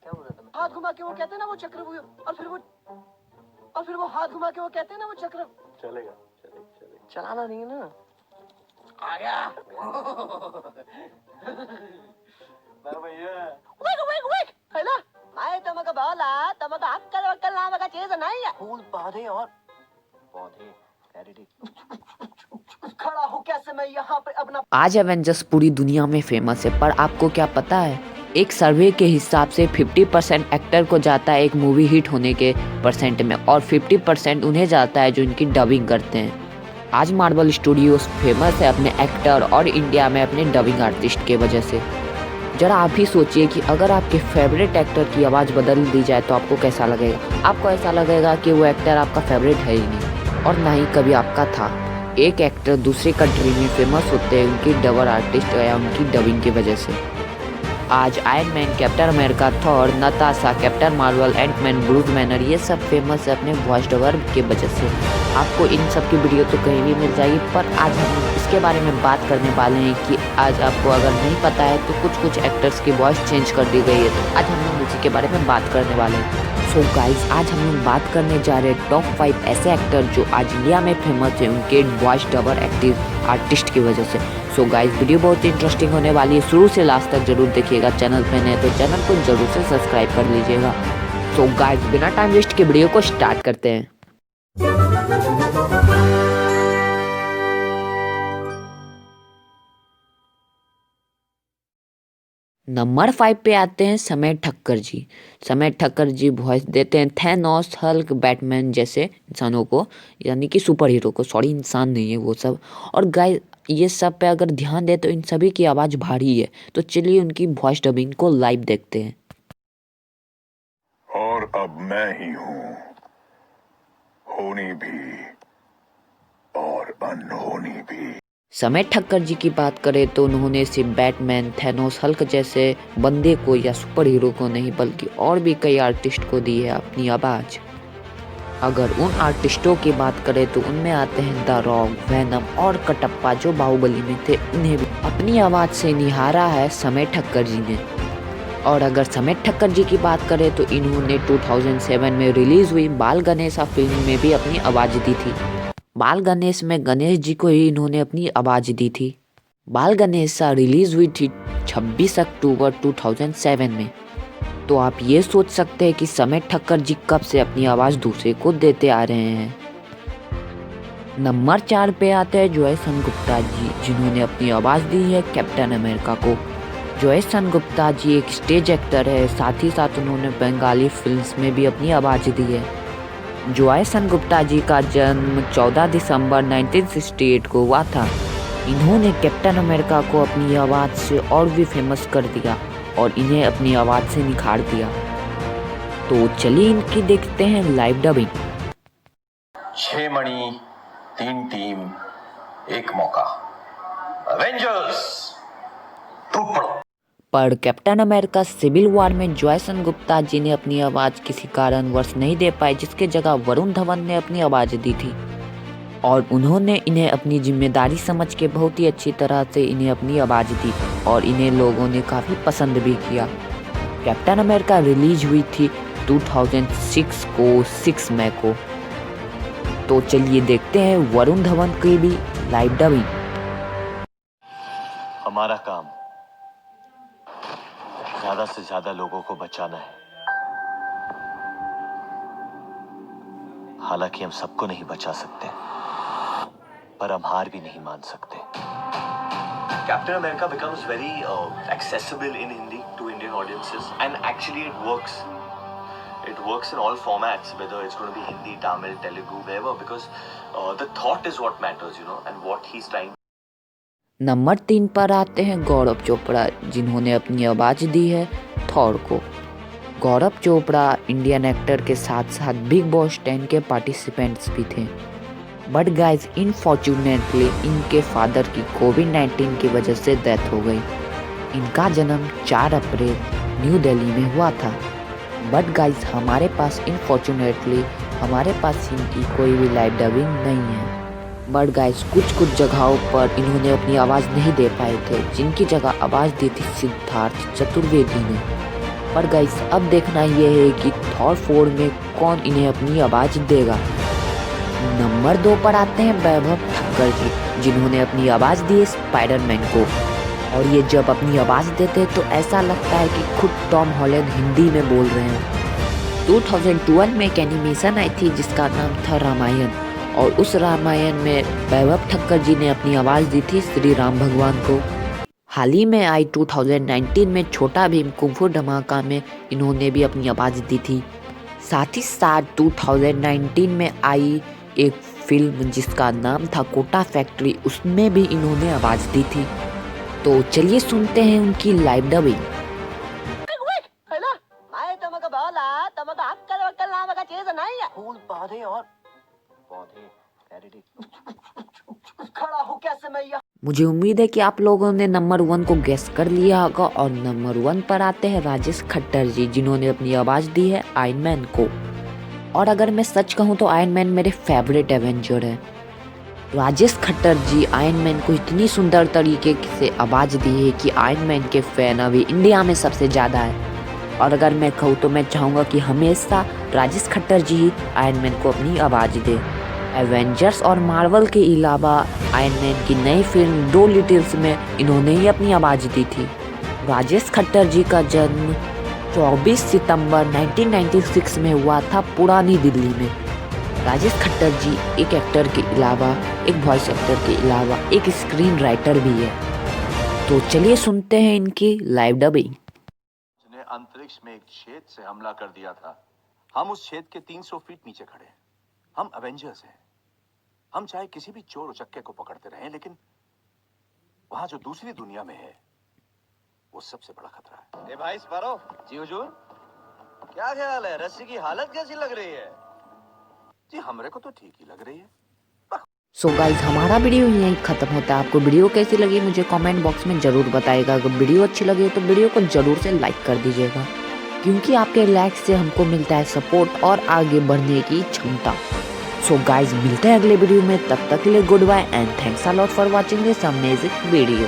हाथ घुमा के वो कहते हैं ना वो चक्र, और फिर वो हाथ घुमा के वो कहते हैं ना वो चक्र। चलेगा। चलाना नहीं है ना। आ गया। भैया वेक है ना। मैं तमका बोला, तमका अक्कल नाम का चीज नहीं है। फूल पौधे और खड़ा हो कैसे मैं यहाँ पे अपना। आज एवेंजर्स पूरी दुनिया में फेमस है, पर आपको क्या पता है, एक सर्वे के हिसाब से 50% एक्टर को जाता है एक मूवी हिट होने के परसेंट में, और 50% उन्हें जाता है जो इनकी डबिंग करते हैं। आज मार्वल स्टूडियोज फेमस है अपने एक्टर और इंडिया में अपने डबिंग आर्टिस्ट के वजह से। जरा आप ही सोचिए कि अगर आपके फेवरेट एक्टर की आवाज़ बदल दी जाए तो आपको कैसा लगेगा। आपको ऐसा लगेगा कि वो एक्टर आपका फेवरेट है ही नहीं, और ना ही कभी आपका था। एक एक्टर दूसरी कंट्री में फेमस होते हैं उनकी डबर आर्टिस्ट या उनकी डबिंग की वजह से। आज Iron Man, Captain America, Thor, Natasha, Captain Marvel, Antman, Bruce Banner, ये सब फेमस है अपने वॉइस डबर के वजह से। आपको इन सब की वीडियो तो कहीं भी मिल जाएगी, पर आज हम इसके बारे में बात करने वाले हैं कि आज आपको अगर नहीं पता है तो कुछ एक्टर्स की वॉइस चेंज कर दी गई है, तो आज हम लोग इसी के बारे में बात करने वाले हैं। सो गाइज, आज हम लोग बात करने जा रहे हैं टॉप 5 ऐसे एक्टर जो आज इंडिया में फेमस है उनके वॉइस डबर आर्टिस्ट की वजह से। सो गाइज, वीडियो बहुत इंटरेस्टिंग होने वाली है, शुरू से लास्ट तक जरूर देखिएगा। चैनल पे नए तो चैनल को जरूर से सब्सक्राइब कर लीजिएगा। सो गाइज, बिना टाइम वेस्ट के वीडियो को स्टार्ट करते हैं। नंबर 5 पे आते हैं समय ठक्कर जी। समय ठक्कर जी वॉइस देते हैं थैनोस, हल्क, बैटमैन जैसे इंसानों को, यानी कि सुपर हीरो को। सॉरी, इंसान नहीं है वो सब। और गाइस, ये सब पे अगर ध्यान दे तो इन सभी की आवाज़ भारी है। तो चलिए उनकी वॉइस डबिंग को लाइव देखते हैं। और अब मैं ही हूँ, होनी भी और अनहोनी भी। समय ठक्कर जी की बात करें तो उन्होंने सिर्फ बैटमैन, थैनोस, हल्क जैसे बंदे को या सुपर हीरो को नहीं बल्कि और भी कई आर्टिस्ट को दी है अपनी आवाज़। अगर उन आर्टिस्टों की बात करें तो उनमें आते हैं द रॉक, वैनम और कटप्पा जो बाहुबली में थे। उन्हें भी अपनी आवाज़ से निहारा है समय ठक्कर जी ने। और अगर समय ठक्कर जी की बात करें तो इन्होंने 2007 में रिलीज़ हुई बाल गणेशा फिल्म में भी अपनी आवाज़ दी थी। बाल गणेश में गणेश जी को ही इन्होंने अपनी आवाज़ दी थी। बाल गणेशा रिलीज़ हुई थी 26 अक्टूबर 2007 में। तो आप ये सोच सकते हैं कि समय ठक्कर जी कब से अपनी आवाज़ दूसरे को देते आ रहे हैं। नंबर 4 पे आते हैं जॉयसन गुप्ता जी, जिन्होंने अपनी आवाज़ दी है कैप्टन अमेरिका को। जॉयसन गुप्ता जी एक स्टेज एक्टर है, साथ ही साथ उन्होंने बंगाली फिल्म्स में भी अपनी आवाज़ दी है। जॉयसन गुप्ता जी का जन्म 14 दिसंबर 1968 को हुआ था। इन्होंने कैप्टन अमेरिका को अपनी आवाज़ से और भी फेमस कर दिया और इन्हें अपनी आवाज़ से निखार दिया। तो चलिए इनकी देखते हैं लाइव डबिंग। 6 मणि, 3 टीम, 1 मौका। एवेंजर्स, टूट पड़ो। पर कैप्टन अमेरिका सिविल वॉर में जॉयसन गुप्ता जी ने अपनी आवाज़ किसी कारणवश नहीं दे पाए, जिसके जगह वरुण धवन ने अपनी आवाज़ दी थी। और उन्होंने इन्हें अपनी जिम्मेदारी समझ के बहुत ही अच्छी तरह से इन्हें अपनी आवाज़ दी और इन्हें लोगों ने काफ़ी पसंद भी किया। कैप्टन अमेरिका रिलीज हुई थी 2006 को 6 मई को। तो चलिए देखते हैं वरुण धवन की भी लाइव डबिंग। हमारा काम ज्यादा से ज्यादा लोगों को बचाना है। हालांकि हम सबको नहीं बचा सकते, पर हम हार भी नहीं मान सकते। Captain America becomes very accessible in Hindi to Indian audiences, and actually it works. It works in all formats, whether it's going to be Hindi, Tamil, Telugu, wherever, because the thought is what matters, and what he's trying. Number 3 पर आते हैं गौरव चोपड़ा, जिन्होंने अपनी आवाज़ दी है Thor को। गौरव Chopra Indian actor के साथ साथ बिग बॉस 10 के पार्टिसिपेंट्स भी थे। बट गाइज, इनफॉर्चुनेटली इनके फादर की कोविड-19 की वजह से डेथ हो गई। इनका जन्म 4 अप्रैल न्यू दिल्ली में हुआ था। बट गाइज, हमारे पास इनफॉर्चुनेटली इनकी कोई भी लाइव डबिंग नहीं है। बट गाइज, कुछ जगहों पर इन्होंने अपनी आवाज़ नहीं दे पाए थे, जिनकी जगह आवाज़ दी थी सिद्धार्थ चतुर्वेदी ने। पर गाइस अब देखना ये है कि थॉर 4 में कौन इन्हें अपनी आवाज़ देगा। नंबर 2 पर आते हैं वैभव ठक्कर जी, जिन्होंने अपनी आवाज़ दी है स्पाइडरमैन को। और ये जब अपनी आवाज़ देते हैं तो ऐसा लगता है कि खुद टॉम हॉलैंड हिंदी में बोल रहे हैं। 2012 में एक एनिमेशन आई थी जिसका नाम था रामायण, और उस रामायण में वैभव ठक्कर जी ने अपनी आवाज़ दी थी श्री राम भगवान को। हाल ही में आई 2019 में छोटा भीम कुंफू धमाका में इन्होंने भी अपनी आवाज़ दी थी। साथ ही साथ 2019 में आई एक फिल्म जिसका नाम था कोटा फैक्ट्री, उसमें भी इन्होंने आवाज़ दी थी। तो चलिए सुनते हैं उनकी लाइव डबिंग। है ना, मैं तुमको बोला तुमको अक्कल वक्कल नाम का चीज नहीं है। फूल पौधे और पौधे एडिटिंग खड़ा हो कैसे मैया। मुझे उम्मीद है कि आप लोगों ने नंबर 1 को गेस कर लिया होगा। और नंबर 1 पर आते हैं राजेश खट्टर जी, जिन्होंने अपनी आवाज़ दी है आयरन मैन को। और अगर मैं सच कहूँ तो आयरन मैन मेरे फेवरेट एवेंजर है। राजेश खट्टर जी आयरन मैन को इतनी सुंदर तरीके से आवाज़ दी है कि आयरन मैन के फैन अभी इंडिया में सबसे ज़्यादा है। और अगर मैं कहूँ तो मैं चाहूँगा कि हमेशा राजेश खट्टर जी ही आयरन मैन को अपनी आवाज़ दे। एवेंजर्स और मार्वल के अलावा आयरन मैन की नई फिल्म 2 लिटिल्स में इन्होंने ही अपनी आवाज़ दी थी। राजेश खट्टर जी का जन्म 24 सितंबर 1996 में हुआ था पुरानी दिल्ली में। राजेश खट्टर जी एक एक्टर के अलावा, एक वॉइस एक्टर के अलावा एक स्क्रीन राइटर भी है। तो चलिए सुनते हैं इनकी लाइव डबिंग। ने अंतरिक्ष में एक छेद से हमला कर दिया था। हम उस छेद के 300 फीट नीचे खड़े हैं। हम एवेंजर्स हैं। हम चाहे किसी भी चोर उचक्के को पकड़ते रहें, लेकिन वहां जो दूसरी दुनिया में है वो सबसे बड़ा खतरा है। ए भाई स्पारो जी हुजूर, क्या ख्याल है, रस्सी की हालत कैसी लग रही है? जी हमरे को तो ठीक ही लग रही है। सो गाइज हमारा वीडियो यहीं ख़त्म होता है। आपको वीडियो कैसी लगी मुझे कमेंट बॉक्स में ज़रूर बताइएगा। अगर वीडियो अच्छी लगी तो वीडियो को ज़रूर से लाइक कर दीजिएगा, क्योंकि आपके लाइक से हमको मिलता है सपोर्ट और आगे बढ़ने की क्षमता। सो गाइज मिलते हैं अगले वीडियो में, तब तक के लिए good bye and thanks a lot for watching this amazing video.